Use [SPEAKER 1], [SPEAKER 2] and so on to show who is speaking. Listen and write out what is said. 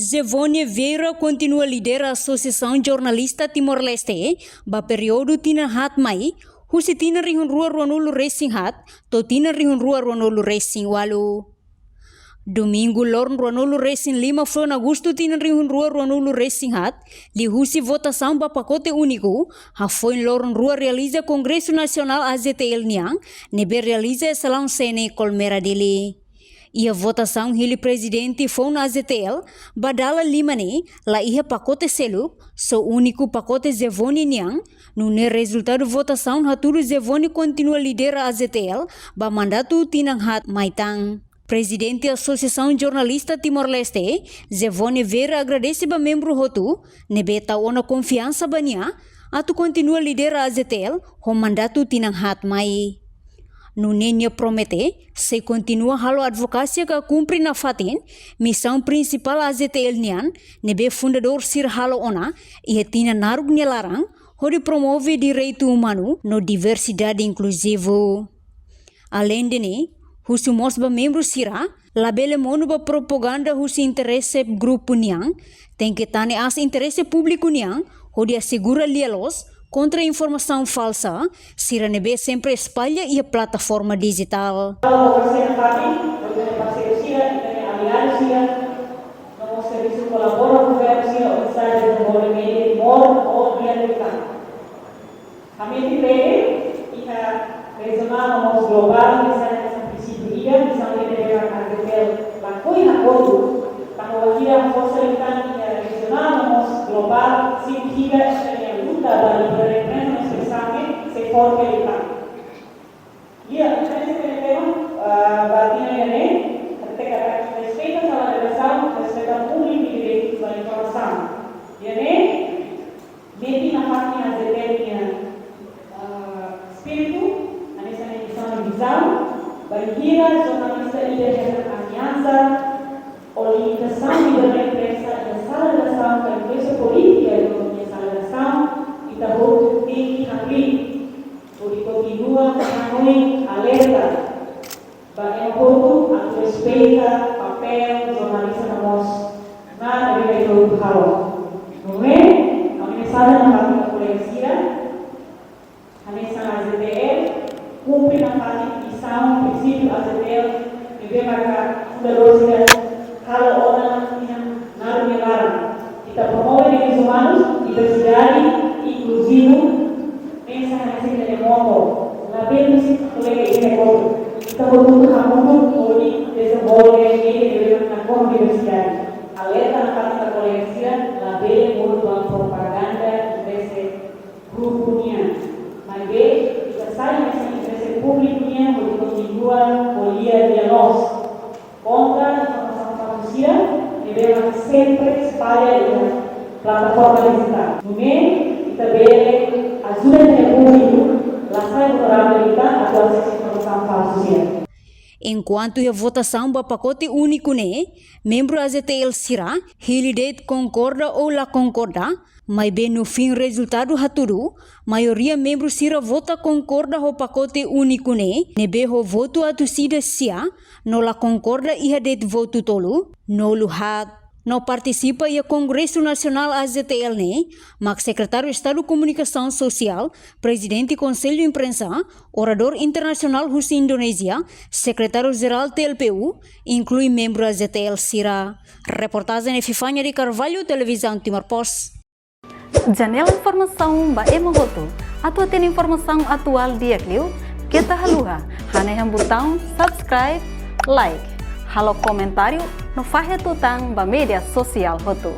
[SPEAKER 1] Zevone Vieira continua lidera a Associação Jornalista Timor-Leste, ba período tina hat mai, husi tina rihun rua ruanulu racing hat, to tina rihun rua ruanulu racing walu. Domingo lorn ruanulu racing 5 Fron Agosto tina rihun rua ruanulu racing hat, li husi votação ba pacote único, ha foi lorn rua realiza Congresso Nacional AZTL Niang, nebe realiza salão sene Colmera dele. Ia votação hili presidente foi na AZTL, badala 5 ne, la ia pacote selu, so único pacote Zevone Niang, no resultado votação haturu Zevone continua lidera AZTL, ba mandato tinang hat maitang. Presidente Associação Jornalista Timor-Leste, Zevone Vieira agradece ba membro hotu, nebe taona confiança bania, atu continua lidera AZTL, ho mandato tinang hat mai. Nunenya promete, se continua halo advocacia que cumpre na fatin, missão principal AZTL nian, nebe fundador sir halo ona, e tina narug nelarang, hori promove direito humano no diversidade inclusivo. Além de ne, husi mosba membro sira, labele monuba propaganda husi interesse grupo niang, tem que tane as interesse público niang, hori assegura lielos, contra a informação falsa, Siranebe sempre espalha e a plataforma digital.
[SPEAKER 2] Global significa da represa no exame se forma ele tá. E a diferença que ele tem, batina ele, até que respeita a legislação, respeita o público e direitos da informação. E ele, meti na página de espírito, a nessa edição de visão, barriga, jornalista e aliança, ou limitação de da imprensa e a sala de ação da imprensa política e economia sala de ação, kita butuh tinggi hati, untuk continua memenuhi alerta, bagi butuh atau respeita papel jornalista namos, na dari itu hal. Kemudian, kami sadar bahwa polisi, kami sangat AZTL, cumpre na parte missão, princípio AZTL, deve marcar fundador sila kalau orang yang naruh melarang, kita promove direitos humanos, diversidade inclusivo, mensaje de modo, la belleza colega y recordo. Estamos todos a mundo hoy desenvolver en la universidad. Alerta na parte da colegia, la bella mundo a propaganda desse grupo nian. Mas bem, já sai desse público nian, onde continua olhar de nós. Contra a informação falsa, devemos sempre espalhar na plataforma digital. No meio, também ajuda o público a a atuação de informação falsa.
[SPEAKER 1] Enquanto a votação do pacote único ne, membro AZTL Sira, Hilidet concorda ou la concorda, mas bem no fim resultado haturu, maioria membro Sira vota concorda o pacote único ne, nebe o voto a torcida sia, no la concorda e hadet voto tolo, no luhat. Não participa e a Congresso Nacional AZTL ne, mas secretário de Estado de Comunicação Social, presidente do Conselho de Imprensa, orador internacional Russa Indonésia, secretário-geral TLPU, inclui membro AZTL Sira. Reportagem Epifânia de Carvalho, Televisão Timor Post.
[SPEAKER 3] Janela Informação ba Emohoto, atu tem informação atual dia kliu, kita haluha, haneham botão subscribe, like. Halo komentário no Fahia Tutang ba media sosial hotu.